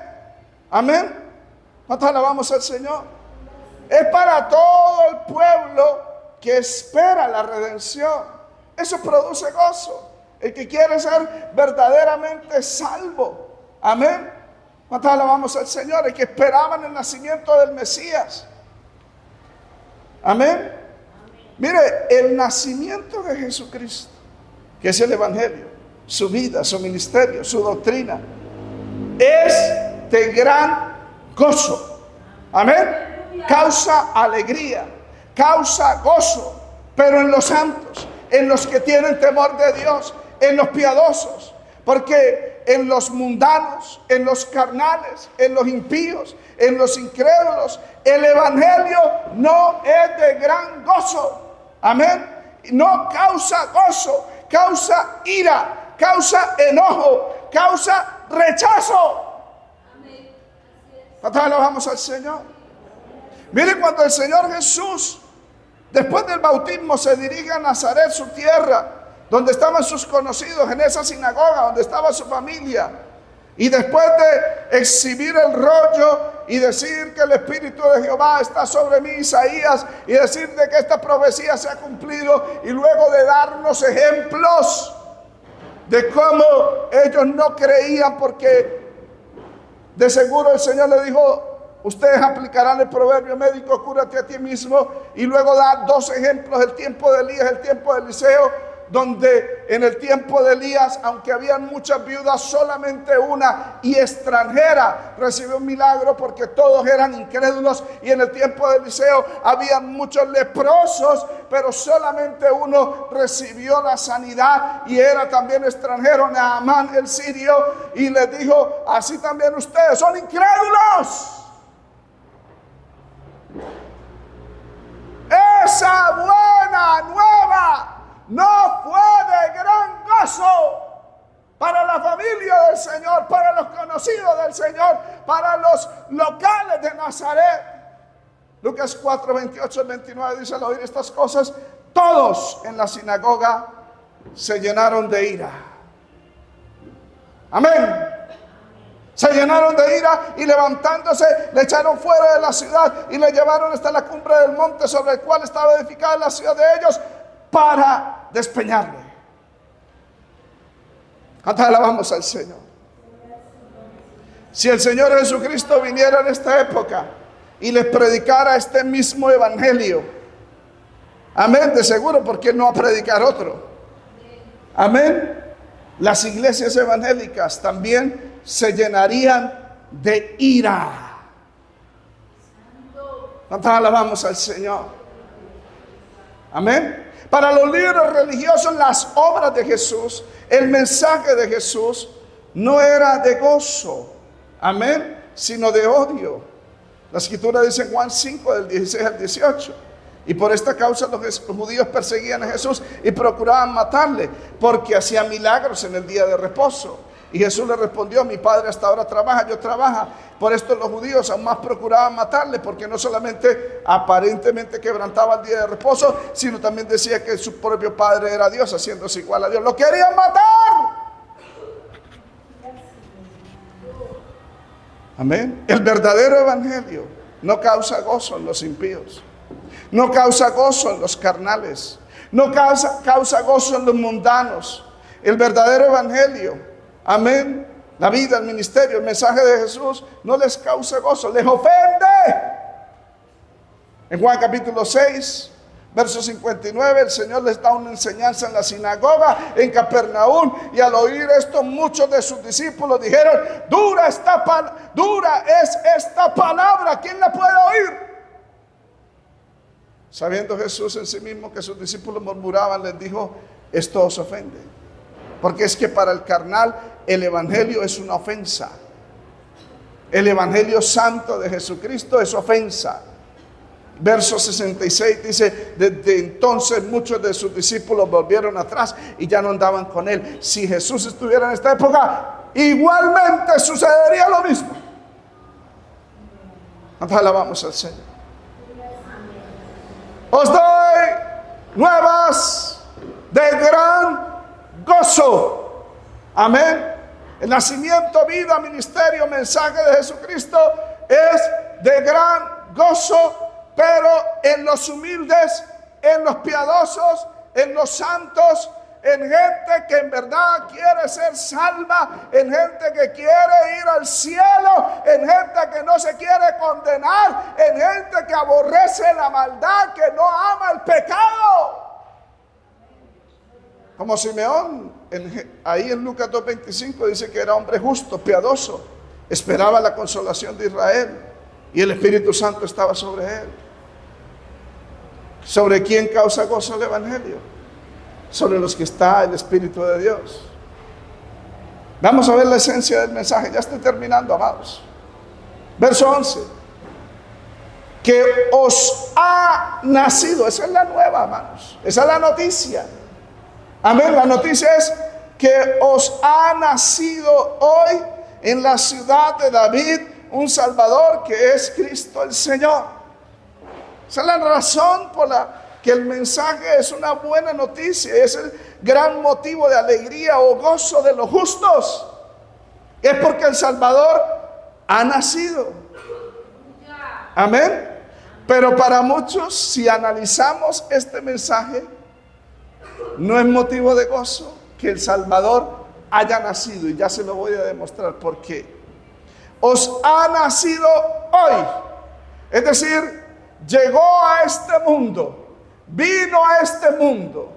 Amén. ¿Cuántas alabamos al Señor? Es para todo el pueblo que espera la redención. Eso produce gozo. El que quiere ser verdaderamente salvo. Amén. ¿Cuántas alabamos al Señor? El que esperaban el nacimiento del Mesías. Amén. Mire, el nacimiento de Jesucristo, que es el evangelio, su vida, su ministerio, su doctrina, es de gran gozo. Amén. Causa alegría, causa gozo, pero en los santos, en los que tienen temor de Dios, en los piadosos. Porque en los mundanos, en los carnales, en los impíos, en los incrédulos, el evangelio no es de gran gozo. Amén. No causa gozo, causa ira, causa enojo, causa rechazo. Amén. ¿Cuántos alabamos al Señor? Mire, cuando el Señor Jesús, después del bautismo, se dirige a Nazaret, su tierra, donde estaban sus conocidos, en esa sinagoga, donde estaba su familia. Y después de exhibir el rollo y decir que el Espíritu de Jehová está sobre mí, Isaías, y decir de que esta profecía se ha cumplido, y luego de darnos ejemplos de cómo ellos no creían, porque de seguro el Señor le dijo: ustedes aplicarán el proverbio médico, cúrate a ti mismo. Y luego da dos ejemplos: el tiempo de Elías, el tiempo de Eliseo, donde en el tiempo de Elías, aunque habían muchas viudas, solamente una, y extranjera, recibió un milagro porque todos eran incrédulos. Y en el tiempo de Eliseo habían muchos leprosos, pero solamente uno recibió la sanidad, y era también extranjero, Naamán el sirio. Y le dijo: así también ustedes son incrédulos. Esa buena nueva no fue de gran gozo para la familia del Señor, para los conocidos del Señor, para los locales de Nazaret. Lucas 4, 28 al 29 dice: al oír estas cosas, todos en la sinagoga se llenaron de ira. Amén. Se llenaron de ira, y levantándose le echaron fuera de la ciudad y le llevaron hasta la cumbre del monte sobre el cual estaba edificada la ciudad de ellos, para despeñarle. ¿Cuántas alabamos al Señor? Si el Señor Jesucristo viniera en esta época y les predicara este mismo evangelio, amén, de seguro, porque Él no va a predicar otro. Amén. Las iglesias evangélicas también se llenarían de ira. ¿Cuántas alabamos al Señor? Amén. Para los líderes religiosos, las obras de Jesús, el mensaje de Jesús, no era de gozo, amén, sino de odio. La escritura dice en Juan 5, del 16 al 18, Y por esta causa los judíos perseguían a Jesús y procuraban matarle, porque hacía milagros en el día de reposo. Y Jesús le respondió: mi Padre hasta ahora trabaja, yo trabajo. Por esto los judíos aún más procuraban matarle, porque no solamente aparentemente quebrantaba el día de reposo, sino también decía que su propio Padre era Dios, haciéndose igual a Dios. ¡Lo querían matar! Amén. El verdadero evangelio no causa gozo en los impíos, no causa gozo en los carnales, no causa gozo en los mundanos. El verdadero evangelio, amén, la vida, el ministerio, el mensaje de Jesús no les causa gozo, les ofende. En Juan capítulo 6, verso 59, el Señor les da una enseñanza en la sinagoga en Capernaum, y al oír esto muchos de sus discípulos dijeron: dura es esta palabra, ¿quién la puede oír? Sabiendo Jesús en sí mismo que sus discípulos murmuraban, les dijo: esto os ofende, porque es que para el carnal el evangelio es una ofensa. El evangelio santo de Jesucristo es ofensa. Verso 66 dice: desde entonces muchos de sus discípulos volvieron atrás y ya no andaban con él. Si Jesús estuviera en esta época, igualmente sucedería lo mismo. Alabamos al Señor. Os doy nuevas de gran gozo. Amén. El nacimiento, vida, ministerio, mensaje de Jesucristo es de gran gozo, pero en los humildes, en los piadosos, en los santos, en gente que en verdad quiere ser salva, en gente que quiere ir al cielo, en gente que no se quiere condenar, en gente que aborrece la maldad, que no ama el pecado. Como Simeón, ahí en Lucas 2:25 dice que era hombre justo, piadoso, esperaba la consolación de Israel y el Espíritu Santo estaba sobre él. ¿Sobre quién causa gozo el evangelio? Sobre los que está el Espíritu de Dios. Vamos a ver la esencia del mensaje. Ya estoy terminando, amados. Verso 11. Que os ha nacido. Esa es la nueva, amados. Esa es la noticia. Amén. La noticia es que os ha nacido hoy en la ciudad de David un Salvador, que es Cristo el Señor. Esa es la razón por la que el mensaje es una buena noticia, es el gran motivo de alegría o gozo de los justos. Es porque el Salvador ha nacido. Amén. Pero para muchos, si analizamos este mensaje, no es motivo de gozo que el Salvador haya nacido, y ya se lo voy a demostrar por qué. Os ha nacido hoy, es decir, llegó a este mundo, vino a este mundo,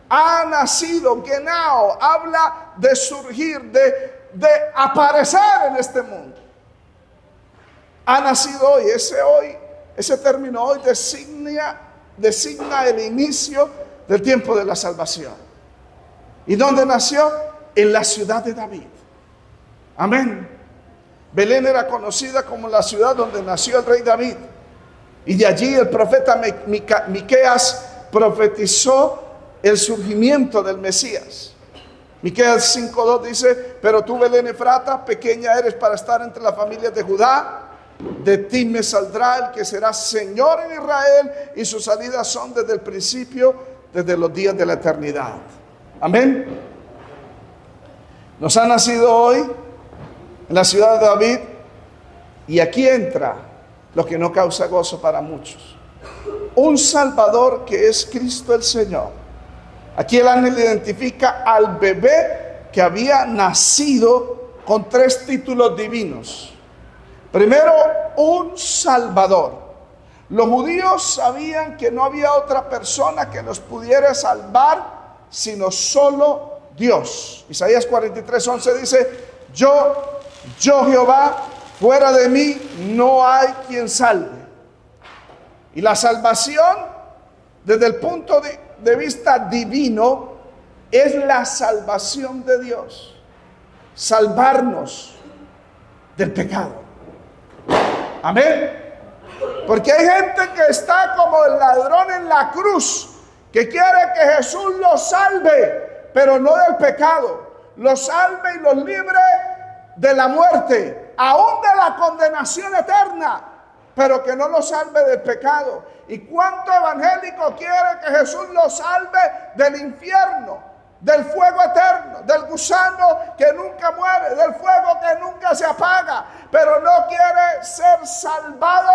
ha nacido. Genao habla de surgir, de aparecer en este mundo. Ha nacido hoy. Ese término hoy designa el inicio del tiempo de la salvación. ¿Y dónde nació? En la ciudad de David. Amén. Belén era conocida como la ciudad donde nació el rey David. Y de allí el profeta Miqueas profetizó el surgimiento del Mesías. Miqueas 5:2 dice: pero tú, Belén Efrata, pequeña eres para estar entre las familias de Judá, de ti me saldrá el que será Señor en Israel, y sus salidas son desde el principio, desde los días de la eternidad. Amén. Nos ha nacido hoy en la ciudad de David, y aquí entra lo que no causa gozo para muchos: un Salvador que es Cristo el Señor. Aquí el ángel identifica al bebé que había nacido con 3 títulos divinos. Primero, un Salvador. Los judíos sabían que no había otra persona que los pudiera salvar sino solo Dios. Isaías 43:11 dice: yo Jehová, fuera de mí no hay quien salve. Y la salvación, desde el punto de vista divino, es la salvación de Dios. Salvarnos del pecado. Amén. Porque hay gente que está como el ladrón en la cruz, que quiere que Jesús los salve, pero no del pecado. Los salve y los libre de la muerte, aún de la condenación eterna, pero que no los salve del pecado. ¿Y cuánto evangélico quiere que Jesús los salve del infierno, del fuego eterno, del gusano que nunca muere, del fuego que nunca se apaga, pero no quiere ser salvado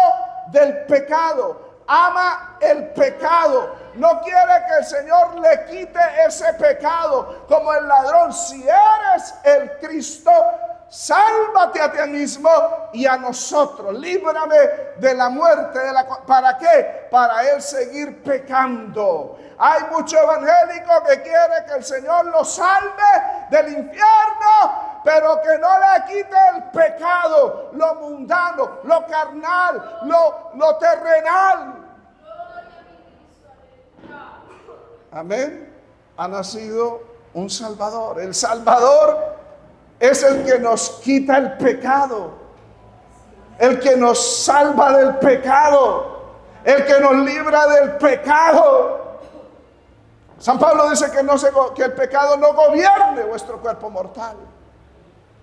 del pecado? Ama el pecado, no quiere que el Señor le quite ese pecado, como el ladrón. Si eres el Cristo, sálvate a ti mismo y a nosotros, líbrame de la muerte. ¿Para qué? Para él seguir pecando. Hay mucho evangélico que quiere que el Señor lo salve del infierno, pero que no le quite el pecado, lo mundano, lo carnal, lo terrenal. Amén. Ha nacido un Salvador. El Salvador es el que nos quita el pecado, el que nos salva del pecado, el que nos libra del pecado. San Pablo dice que el pecado no gobierne vuestro cuerpo mortal.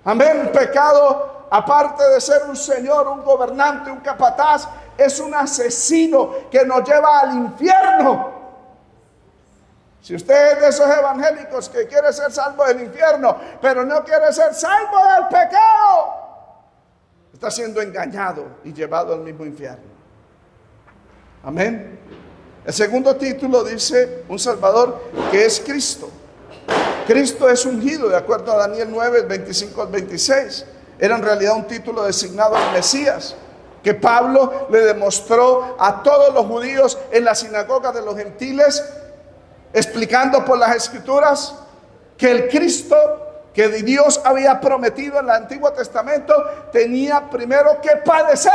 Amén. El pecado, aparte de ser un señor, un gobernante, un capataz, es un asesino que nos lleva al infierno. Si usted es de esos evangélicos que quiere ser salvo del infierno, pero no quiere ser salvo del pecado, está siendo engañado y llevado al mismo infierno. Amén. El segundo título dice un Salvador que es Cristo. Cristo es ungido, de acuerdo a Daniel 9, 25 al 26. Era en realidad un título designado al Mesías, que Pablo le demostró a todos los judíos en la sinagoga de los gentiles, explicando por las Escrituras que el Cristo que Dios había prometido en el Antiguo Testamento tenía primero que padecer,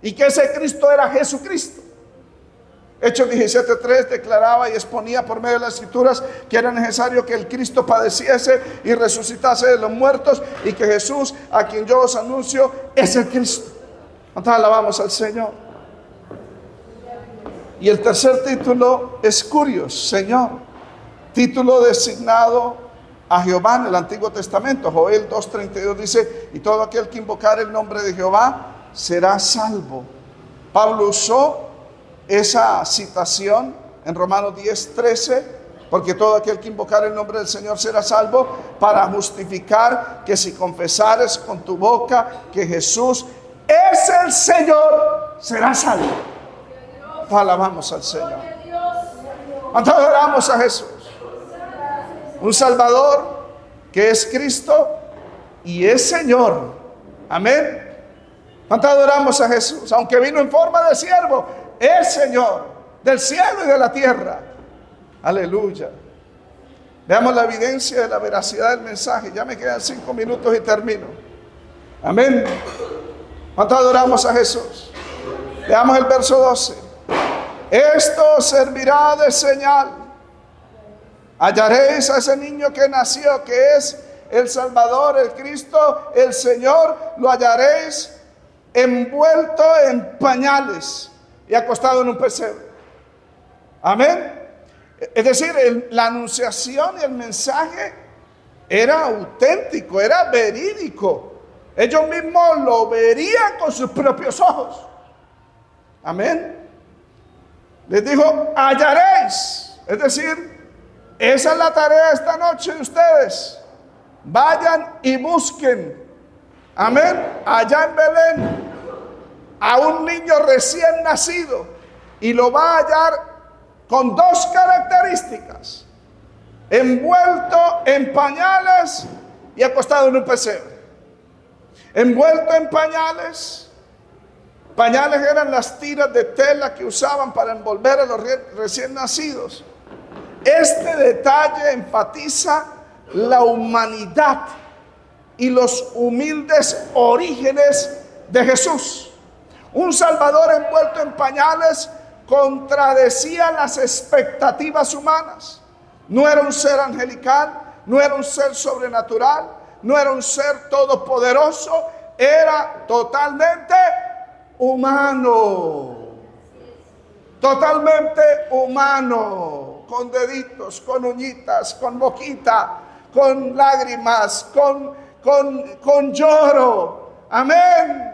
y que ese Cristo era Jesucristo. Hechos 17:3 declaraba y exponía por medio de las Escrituras que era necesario que el Cristo padeciese y resucitase de los muertos, y que Jesús, a quien yo os anuncio, es el Cristo. Entonces alabamos al Señor. Y el tercer título es Curios, Señor, título designado a Jehová en el Antiguo Testamento. Joel 2:32 dice: y todo aquel que invocar el nombre de Jehová será salvo. Pablo usó esa citación en Romanos 10:13, porque todo aquel que invocar el nombre del Señor será salvo, para justificar que si confesares con tu boca que Jesús es el Señor, será salvo. Alabamos al Señor. ¿Cuánto adoramos a Jesús? Un Salvador que es Cristo y es Señor. Amén. ¿Cuánto adoramos a Jesús? Aunque vino en forma de siervo, es Señor del cielo y de la tierra. Aleluya. Veamos la evidencia de la veracidad del mensaje. Ya me quedan 5 minutos y termino. Amén. ¿Cuánto adoramos a Jesús? Veamos el verso 12. Esto servirá de señal. Hallaréis a ese niño que nació, que es el Salvador, el Cristo, el Señor. Lo hallaréis envuelto en pañales y acostado en un pesebre. Amén. Es decir, la anunciación y el mensaje era auténtico, era verídico. Ellos mismos lo verían con sus propios ojos. Amén. Les dijo: hallaréis. Es decir, esa es la tarea esta noche de ustedes. Vayan y busquen. Amén. Allá en Belén, a un niño recién nacido, y lo va a hallar con 2 características: envuelto en pañales y acostado en un pesebre. Envuelto en pañales. Pañales eran las tiras de tela que usaban para envolver a los recién nacidos. Este detalle enfatiza la humanidad y los humildes orígenes de Jesús. Un Salvador envuelto en pañales contradecía las expectativas humanas. No era un ser angelical, no era un ser sobrenatural, no era un ser todopoderoso, era totalmente humano. Totalmente humano, con deditos, con uñitas, con boquita, con lágrimas, con lloro. Amén.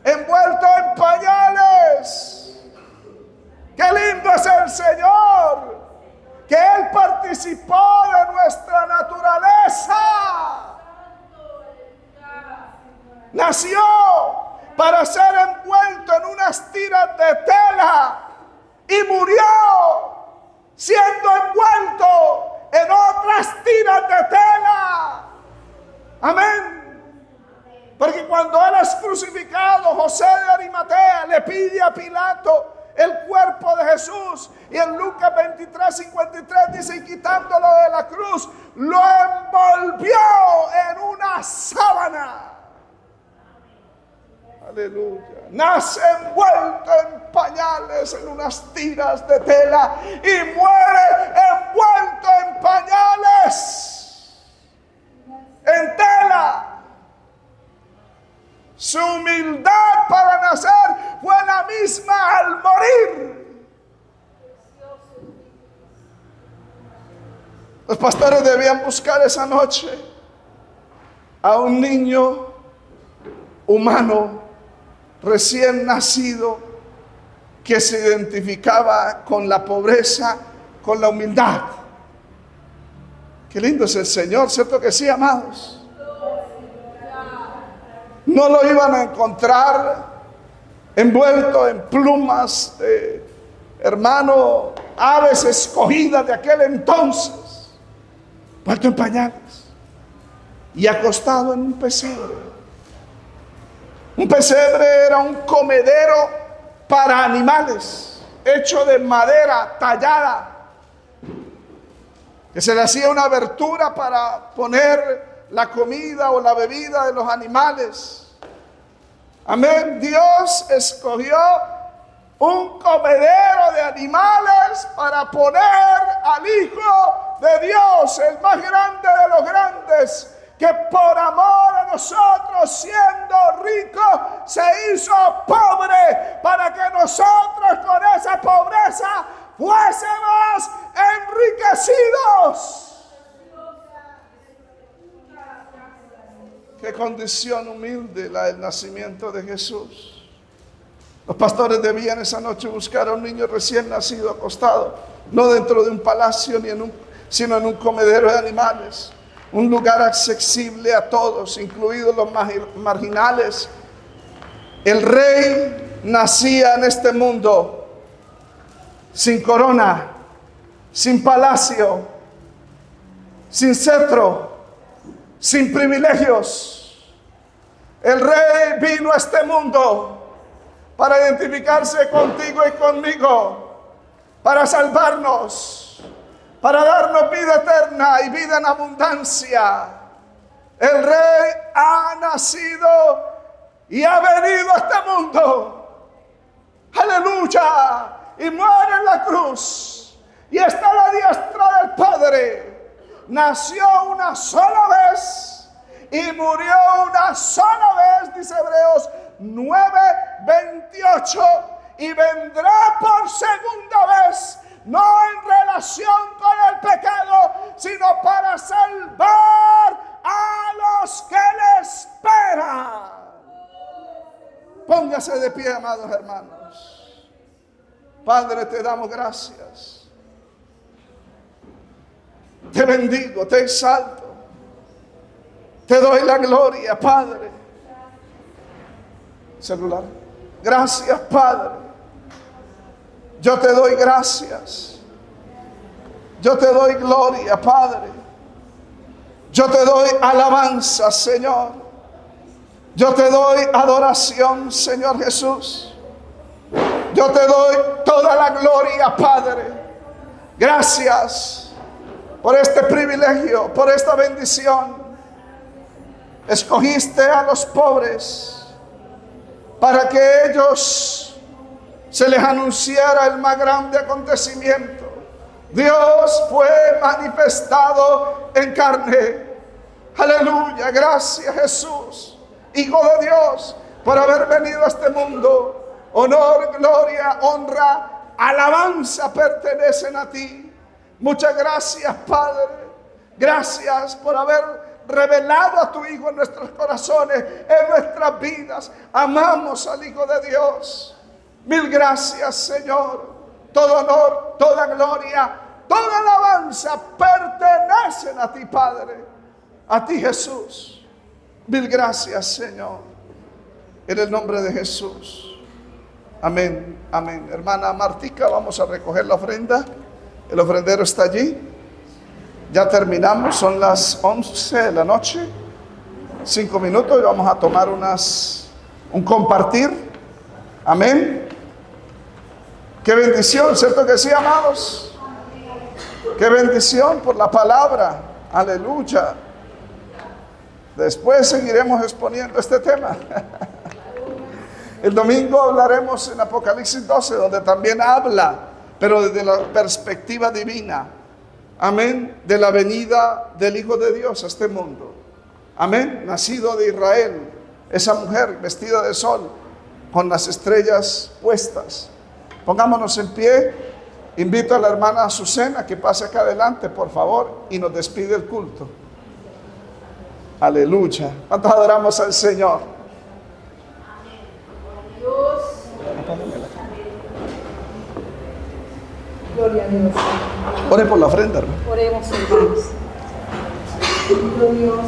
Envuelto en pañales. Qué lindo es el Señor, que Él participó de nuestra naturaleza. Nació para ser envuelto en unas tiras de tela y murió siendo envuelto en otras tiras de tela. Amén. Porque cuando Él es crucificado, José de Arimatea le pide a Pilato el cuerpo de Jesús, y en Lucas 23:53 dice: y quitándolo de la cruz, lo envolvió en una sábana. Aleluya. Nace envuelto en pañales, en unas tiras de tela, y muere envuelto en pañales, en tela. Su humildad para nacer fue la misma al morir. Los pastores debían buscar esa noche a un niño humano recién nacido que se identificaba con la pobreza, con la humildad. Qué lindo es el Señor, ¿cierto que sí, amados? No lo iban a encontrar envuelto en plumas de, hermano, aves escogidas de aquel entonces, envuelto en pañales y acostado en un pesebre. Un pesebre era un comedero para animales, hecho de madera tallada, que se le hacía una abertura para poner la comida o la bebida de los animales. Amén. Dios escogió un comedero de animales para poner al Hijo de Dios, el más grande de los grandes, que por amor a nosotros, siendo rico, se hizo pobre, para que nosotros con esa pobreza fuésemos enriquecidos. Qué condición humilde la del nacimiento de Jesús. Los pastores debían esa noche buscar a un niño recién nacido acostado, no dentro de un palacio sino en un comedero de animales, un lugar accesible a todos, incluidos los marginales. El rey nacía en este mundo sin corona, sin palacio, sin cetro, sin privilegios. El rey vino a este mundo para identificarse contigo y conmigo, para salvarnos, para darnos vida eterna y vida en abundancia. El rey ha nacido y ha venido a este mundo. Aleluya. Y muere en la cruz y está a la diestra del Padre. Nació una sola vez y murió una sola vez, dice Hebreos 9:28, y vendrá por segunda vez, no en relación con el pecado, sino para salvar a los que le esperan. Póngase de pie, amados hermanos. Padre, te damos gracias. Te bendigo, te exalto, te doy la gloria, Padre. Celular. Gracias, Padre. Yo te doy gracias. Yo te doy gloria, Padre. Yo te doy alabanza, Señor. Yo te doy adoración, Señor Jesús. Yo te doy toda la gloria, Padre. Gracias por este privilegio, por esta bendición. Escogiste a los pobres para que ellos se les anunciara el más grande acontecimiento. Dios fue manifestado en carne. Aleluya, gracias Jesús, Hijo de Dios, por haber venido a este mundo Honor, gloria, honra, alabanza pertenecen a ti. Muchas gracias, Padre. Gracias por haber revelado a tu Hijo en nuestros corazones, en nuestras vidas. Amamos al Hijo de Dios. Mil gracias, Señor. Todo honor, toda gloria, toda alabanza pertenecen a ti, Padre. A ti, Jesús. Mil gracias, Señor. En el nombre de Jesús. Amén, amén. Hermana Martica, vamos a recoger la ofrenda. El ofrendero está allí. Ya terminamos, son las 11 de la noche. 5 minutos y vamos a tomar un compartir. Amén. Qué bendición, ¿cierto que sí, amados? Qué bendición por la palabra. Aleluya. Después seguiremos exponiendo este tema. El domingo hablaremos en Apocalipsis 12, donde también habla, pero desde la perspectiva divina. Amén. De la venida del Hijo de Dios a este mundo. Amén. Nacido de Israel. Esa mujer vestida de sol, con las estrellas puestas. Pongámonos en pie. Invito a la hermana Azucena que pase acá adelante, por favor, y nos despide el culto. Aleluya. ¿Cuántos adoramos al Señor? Dios. Gloria a Dios. Ore por la ofrenda, hermano. Oremos, hermanos. Dios.